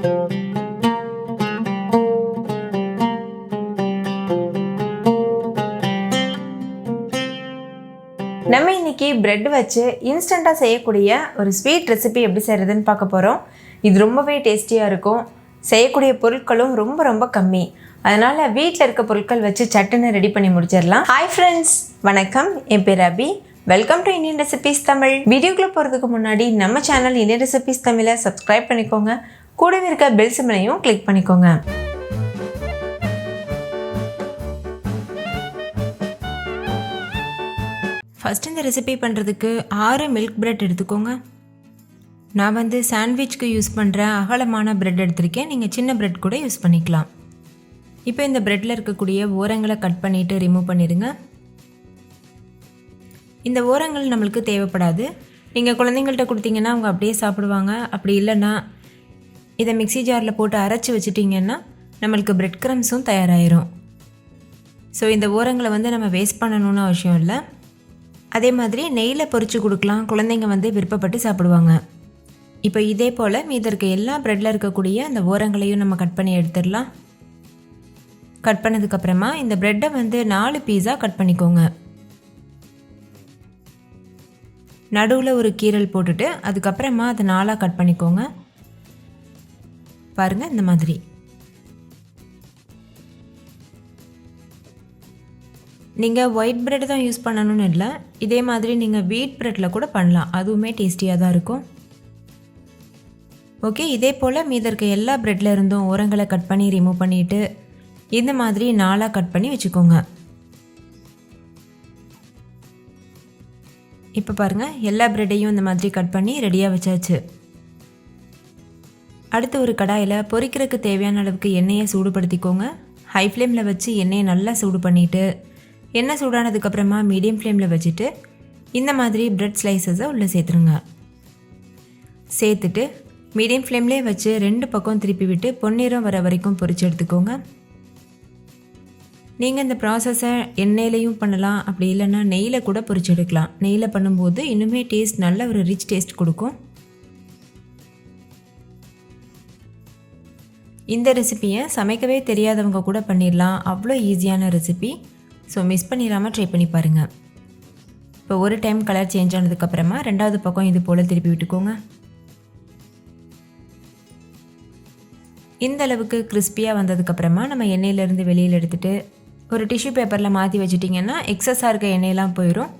நம்ம இன்னைக்கு பிரெட் வச்சு இன்ஸ்டண்ட்டாக செய்யக்கூடிய ஒரு ஸ்வீட் ரெசிபி எப்படி செய்கிறதுன்னு பார்க்க போகிறோம். இது ரொம்பவே டேஸ்டியாக இருக்கும். செய்யக்கூடிய பொருட்களும் ரொம்ப ரொம்ப கம்மி. அதனால் வீட்டில் இருக்க பொருட்கள் வச்சு சட்டுன்னு ரெடி பண்ணி முடிச்சிடலாம். ஹாய் ஃப்ரெண்ட்ஸ், வணக்கம். என் பேர் Abhi. Welcome to Indian recipes Tamil. வீடியோக்குள்ளே போகிறதுக்கு முன்னாடி நம்ம சேனல் இந்தியன் ரெசிபீஸ் தமிழை சப்ஸ்கிரைப் பண்ணிக்கோங்க. கூடவே இருக்க பெல் சிம்பலையும் கிளிக் பண்ணிக்கோங்க. ஃபஸ்ட் இந்த ரெசிபி பண்ணுறதுக்கு 6 மில்க் பிரெட் எடுத்துக்கோங்க. நான் சாண்ட்விச்க்கு யூஸ் பண்ணுற அகலமான பிரெட் எடுத்திருக்கேன். நீங்கள் சின்ன பிரெட் கூட யூஸ் பண்ணிக்கலாம். இப்போ இந்த பிரெட்டில் இருக்கக்கூடிய ஓரங்களை கட் பண்ணிவிட்டு ரிமூவ் பண்ணிடுங்க. இந்த ஓரங்கள் நம்மளுக்கு தேவைப்படாது. நீங்கள் குழந்தைங்கள்ட்ட கொடுத்தீங்கன்னா அவங்க அப்படியே சாப்பிடுவாங்க. அப்படி இல்லைன்னா இதை மிக்ஸி ஜாரில் போட்டு அரைச்சி வச்சுட்டிங்கன்னா நம்மளுக்கு பிரெட் க்ரம்ஸும் தயாராகிடும். ஸோ இந்த ஓரங்களை நம்ம வேஸ்ட் பண்ணணும்னு அவசியம் இல்லை. அதே மாதிரி நெய்யில் பொரித்து கொடுக்கலாம். குழந்தைங்க விருப்பப்பட்டு சாப்பிடுவாங்க. இப்போ இதே போல் மீதி இருக்க எல்லா ப்ரெட்டில் இருக்கக்கூடிய அந்த ஓரங்களையும் நம்ம கட் பண்ணி எடுத்துடலாம். கட் பண்ணதுக்கப்புறமா இந்த ப்ரெட்டை 4 பீஸாக கட் பண்ணிக்கோங்க. நடுவில் ஒரு கீரல் போட்டுட்டு அதுக்கப்புறமா அதை 4ஆக கட் பண்ணிக்கோங்க. பாருங்கள், இந்த மாதிரி. நீங்கள் ஒயிட் ப்ரெட் தான் யூஸ் பண்ணணும்னு இல்லை. இதே மாதிரி நீங்கள் வீட் ப்ரெட்டில் கூட பண்ணலாம். அதுவுமே டேஸ்டியாக தான் இருக்கும். ஓகே, இதே போல் மீதி இருக்க எல்லா ப்ரெட்டில் இருந்தும் ஓரங்களை கட் பண்ணி ரிமூவ் பண்ணிவிட்டு இந்த மாதிரி 4ஆக கட் பண்ணி வச்சுக்கோங்க. இப்போ பாருங்கள், எல்லா ப்ரெட்டையும் இந்த மாதிரி கட் பண்ணி ரெடியாக வச்சாச்சு. அடுத்து ஒரு கடாயில் பொரிக்கிறதுக்கு தேவையான அளவுக்கு எண்ணெயை சூடுபடுத்திக்கோங்க. ஹை ஃப்ளேமில் வச்சு எண்ணெயை நல்லா சூடு பண்ணிவிட்டு எண்ணெய் சூடானதுக்கப்புறமா மீடியம் ஃப்ளேமில் வச்சுட்டு இந்த மாதிரி பிரெட் ஸ்லைசஸை உள்ளே சேர்த்துருங்க. சேர்த்துட்டு மீடியம் ஃப்ளேம்லேயே வச்சு 2 பக்கம் திருப்பி விட்டு பொன்னிறம் வர வரைக்கும் பொரிச்சு எடுத்துக்கோங்க. நீங்கள் இந்த ப்ராசஸை எண்ணெயிலையும் பண்ணலாம். அப்படி இல்லைன்னா நெய்யில் கூட பொரிச்சு எடுக்கலாம். நெய்யில் பண்ணும்போது இன்னுமே டேஸ்ட் நல்ல ஒரு ரிச் டேஸ்ட் கொடுக்கும். இந்த ரெசிப்பியை சமைக்கவே தெரியாதவங்க கூட பண்ணிடலாம். அவ்வளோ ஈஸியான ரெசிபி. ஸோ மிஸ் பண்ணிடாமல் ட்ரை பண்ணி பாருங்கள். இப்போ ஒரு டைம் கலர் சேஞ்ச் ஆனதுக்கப்புறமா 2வது பக்கம் இது போல் திருப்பி விட்டுக்கோங்க. இந்த அளவுக்கு கிறிஸ்பியாக வந்ததுக்கப்புறமா நம்ம எண்ணெயிலேருந்து வெளியில் எடுத்துகிட்டு ஒரு டிஷ்யூ பேப்பரில் மாற்றி வச்சுட்டிங்கன்னா எக்ஸஸாக இருக்க எண்ணெயெல்லாம் போயிடும்.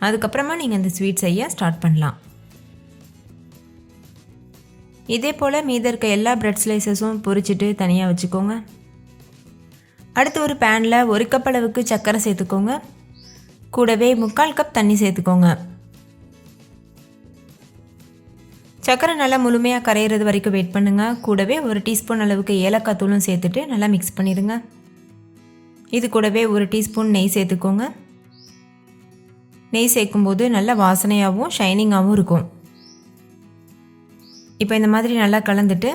அதுக்கப்புறமா நீங்கள் இந்த ஸ்வீட் செய்ய ஸ்டார்ட் பண்ணலாம். இதே போல் மீதி இருக்க எல்லா பிரெட் ஸ்லைசஸும் பொரிச்சிட்டு தனியாக வச்சுக்கோங்க. அடுத்து ஒரு பேனில் 1 கப் அளவுக்கு சர்க்கரை சேர்த்துக்கோங்க. கூடவே 3/4 கப் தண்ணி சேர்த்துக்கோங்க. சர்க்கரை நல்லா முழுமையாக கரையிறது வரைக்கும் வெயிட் பண்ணுங்கள். கூடவே 1 டீஸ்பூன் அளவுக்கு ஏலக்காய் தூளும் சேர்த்துட்டு நல்லா மிக்ஸ் பண்ணிடுங்க. இது கூடவே 1 டீஸ்பூன் நெய் சேர்த்துக்கோங்க. நெய் சேர்க்கும்போது நல்ல வாசனையாகவும் ஷைனிங்காகவும் இருக்கும். இப்போ இந்த மாதிரி நல்லா கலந்துட்டு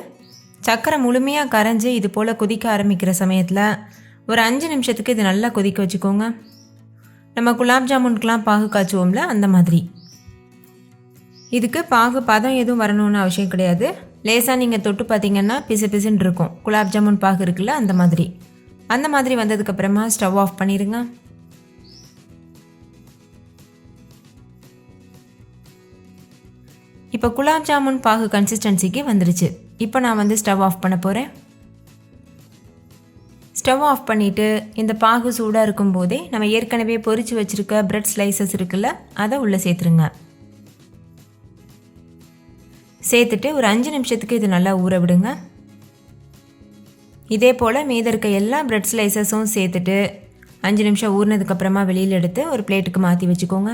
சர்க்கரை முழுமையாக கரைஞ்சி இது போல் கொதிக்க ஆரம்பிக்கிற சமயத்தில் ஒரு 5 நிமிஷத்துக்கு இது நல்லா கொதிக்க வச்சுக்கோங்க. நம்ம குலாப் ஜாமுனுக்கெலாம் பாகு காய்ச்சுவோம்ல, அந்த மாதிரி. இதுக்கு பாகு பதம் எதுவும் வரணும்னு அவசியம் கிடையாது. லேசாக நீங்கள் தொட்டு பார்த்தீங்கன்னா பிசு பிசுன்னு இருக்கும். குலாப் ஜாமுன் பாகு இருக்குல்ல, அந்த மாதிரி வந்ததுக்கப்புறமா ஸ்டவ் ஆஃப் பண்ணிடுங்க. இப்போ குலாப் ஜாமுன் பாகு கன்சிஸ்டன்சிக்கு வந்துருச்சு. இப்போ நான் ஸ்டவ் ஆஃப் பண்ண போகிறேன். ஸ்டவ் ஆஃப் பண்ணிவிட்டு இந்த பாகு சூடாக இருக்கும்போதே நம்ம ஏற்கனவே பொரித்து வச்சுருக்க பிரெட் ஸ்லைசஸ் இருக்குல்ல, அதை உள்ளே சேர்த்துருங்க. சேர்த்துட்டு ஒரு 5 நிமிஷத்துக்கு இது நல்லா ஊற விடுங்க. இதே போல் மீதி இருக்க எல்லா பிரெட் ஸ்லைசஸும் சேர்த்துட்டு 5 நிமிஷம் ஊறினதுக்கப்புறமா வெளியில் எடுத்து ஒரு பிளேட்டுக்கு மாற்றி வச்சுக்கோங்க.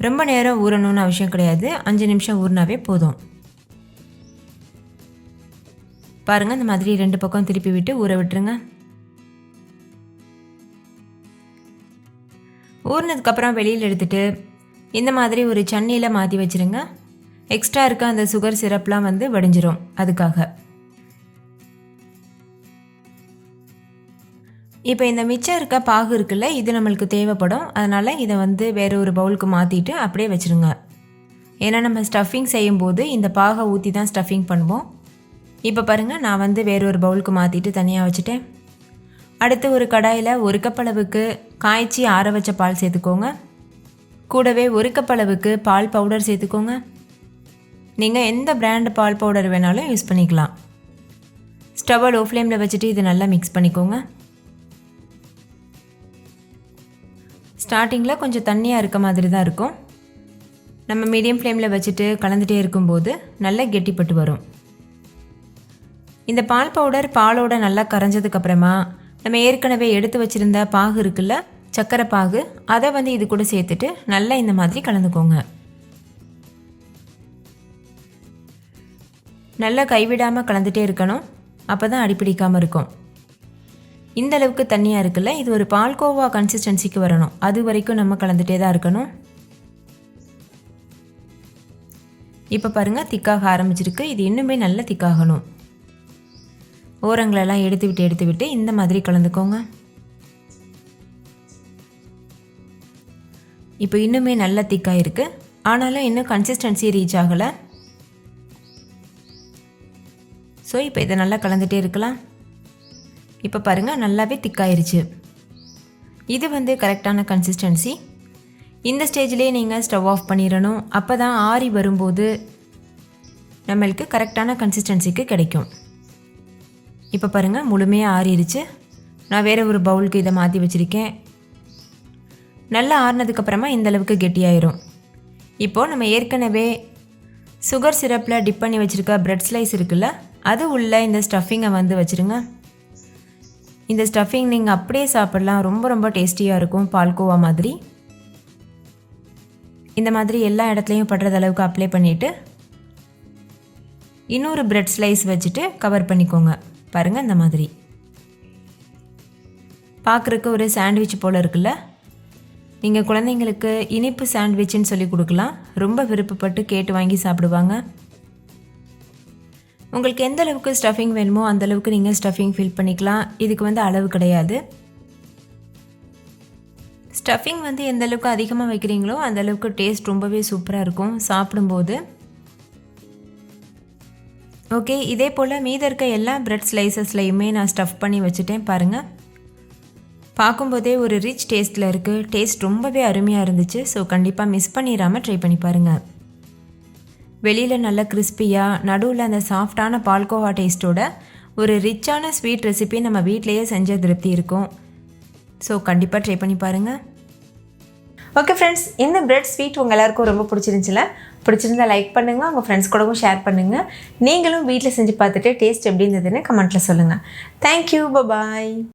ரொம்ப நேரம் ஊறணும்னு அவசியம் கிடையாது. 5 நிமிஷம் ஊறினாவே போதும். பாருங்கள், இந்த மாதிரி 2 பக்கம் திருப்பி விட்டு ஊற விட்டுருங்க. ஊறினதுக்கப்புறம் வெளியில் எடுத்துகிட்டு இந்த மாதிரி ஒரு சன்னியில் மாற்றி வச்சுருங்க. எக்ஸ்ட்ரா இருக்க அந்த சுகர் சிரப்லாம் வடிஞ்சிரும். அதுக்காக இப்போ இந்த மிச்சம் இருக்க பாகு இருக்குல்ல, இது நம்மளுக்கு தேவைப்படும். அதனால் இதை வேறு ஒரு பவுலுக்கு மாற்றிட்டு அப்படியே வச்சுருங்க. ஏன்னா நம்ம ஸ்டஃபிங் செய்யும்போது இந்த பாகை ஊற்றி தான் ஸ்டஃபிங் பண்ணுவோம். இப்போ பாருங்கள், நான் வந்து வேறொரு பவுலுக்கு மாற்றிட்டு தனியாக வச்சுட்டேன். அடுத்து ஒரு கடாயில் 1 கப் அளவுக்கு காய்ச்சி ஆற வச்ச பால் சேர்த்துக்கோங்க. கூடவே 1 கப் அளவுக்கு பால் பவுடர் சேர்த்துக்கோங்க. நீங்கள் எந்த பிராண்ட் பால் பவுடர் வேணாலும் யூஸ் பண்ணிக்கலாம். ஸ்டவ்வை லோ ஃப்ளேமில் வச்சுட்டு இது நல்லா மிக்ஸ் பண்ணிக்கோங்க. ஸ்டார்டிங்கில் கொஞ்சம் தண்ணியாக இருக்க மாதிரி தான் இருக்கும். நம்ம மீடியம் ஃப்ளேமில் வச்சுட்டு கலந்துகிட்டே இருக்கும்போது நல்லா கெட்டிப்பட்டு வரும். இந்த பால் பவுடர் பாலோட நல்லா கரைஞ்சதுக்கப்புறமா நம்ம ஏற்கனவே எடுத்து வச்சுருந்த பாகு இருக்குல்ல, சர்க்கரை பாகு, அதை வந்து இது கூட சேர்த்துட்டு நல்லா இந்த மாதிரி கலந்துக்கோங்க. நல்லா கைவிடாமல் கலந்துகிட்டே இருக்கணும். அப்போ தான் அடிப்பிடிக்காமல் இருக்கும். இந்த அளவுக்கு தண்ணியாக இருக்குல்ல, இது ஒரு பால்கோவா கன்சிஸ்டன்சிக்கு வரணும். அது வரைக்கும் நம்ம கலந்துகிட்டே தான் இருக்கணும். இப்போ பாருங்கள், திக்காக ஆரம்பிச்சிருக்கு. இது இன்னுமே நல்லா திக்காகணும். ஓரங்களெல்லாம் எடுத்து விட்டு இந்த மாதிரி கலந்துக்கோங்க. இப்போ இன்னுமே நல்லா திக்காக இருக்குது. ஆனாலும் இன்னும் கன்சிஸ்டன்சி ரீச் ஆகலை. ஸோ இப்போ இதை நல்லா கலந்துகிட்டே இருக்கலாம். இப்போ பாருங்கள், நல்லாவே திக்காயிருச்சு. இது வந்து கரெக்டான கன்சிஸ்டன்சி. இந்த ஸ்டேஜ்லேயே நீங்கள் ஸ்டவ் ஆஃப் பண்ணிடணும். அப்போ தான் ஆறி வரும்போது நம்மளுக்கு கரெக்டான கன்சிஸ்டன்சிக்கு கிடைக்கும். இப்போ பாருங்கள், முழுமையாக ஆறிடுச்சு. நான் வேறு ஒரு பவுலுக்கு இதை மாற்றி வச்சுருக்கேன். நல்லா ஆறினதுக்கப்புறமா இந்தளவுக்கு கெட்டியாயிரும். இப்போது நம்ம ஏற்கனவே சுகர் சிரப்பில் டிப் பண்ணி வச்சுருக்க ப்ரெட் ஸ்லைஸ் இருக்குல்ல, அது உள்ள இந்த ஸ்டஃபிங்கை வந்து வச்சுருங்க. இந்த ஸ்டஃபிங் நீங்கள் அப்படியே சாப்பிடலாம். ரொம்ப ரொம்ப டேஸ்டியாக இருக்கும், பால்கோவா மாதிரி. இந்த மாதிரி எல்லா இடத்துலையும் படுறது அளவுக்கு அப்ளை பண்ணிவிட்டு இன்னொரு ப்ரெட் ஸ்லைஸ் வச்சுட்டு கவர் பண்ணிக்கோங்க. பாருங்கள், இந்த மாதிரி பார்க்குறக்கு ஒரு சாண்ட்விச் போல் இருக்குல்ல. நீங்கள் குழந்தைங்களுக்கு இனிப்பு சாண்ட்விச்சுன்னு சொல்லி கொடுக்கலாம். ரொம்ப விருப்பப்பட்டு கேட்டு வாங்கி சாப்பிடுவாங்க. உங்களுக்கு எந்த அளவுக்கு ஸ்டஃபிங் வேணுமோ அந்தளவுக்கு நீங்கள் ஸ்டஃபிங் ஃபில் பண்ணிக்கலாம். இதுக்கு வந்து அளவு கிடையாது. ஸ்டஃபிங் வந்து எந்த அளவுக்கு அதிகமாக வைக்கிறீங்களோ அந்தளவுக்கு டேஸ்ட் ரொம்பவே சூப்பராக இருக்கும் சாப்பிடும்போது. ஓகே, இதே போல் மீத இருக்க எல்லா ப்ரெட் ஸ்லைசஸ்லையுமே நான் ஸ்டஃப் பண்ணி வச்சுட்டேன். பாருங்கள், பார்க்கும்போதே ஒரு ரிச் டேஸ்ட்டில் இருக்குது. டேஸ்ட் ரொம்பவே அருமையாக இருந்துச்சு. ஸோ கண்டிப்பாக மிஸ் பண்ணிடாமல் ட்ரை பண்ணி பாருங்கள். வெளியில் நல்ல கிறிஸ்பியாக, நடுவில் அந்த சாஃப்டான பால்கோவா டேஸ்ட்டோட ஒரு ரிச்சான ஸ்வீட் ரெசிபி நம்ம வீட்டிலையே செஞ்ச திருப்தி இருக்கும். ஸோ கண்டிப்பாக ட்ரை பண்ணி பாருங்கள். ஓகே ஃப்ரெண்ட்ஸ், இந்த பிரெட் ஸ்வீட் உங்கள் எல்லாருக்கும் ரொம்ப பிடிச்சிருந்தா லைக் பண்ணுங்கள். உங்கள் ஃப்ரெண்ட்ஸ் கூடவும் ஷேர் பண்ணுங்கள். நீங்களும் வீட்டில் செஞ்சு பார்த்துட்டு டேஸ்ட் எப்படி இருந்ததுன்னு கமெண்ட்டில் சொல்லுங்கள். தேங்க்யூ, பாய்.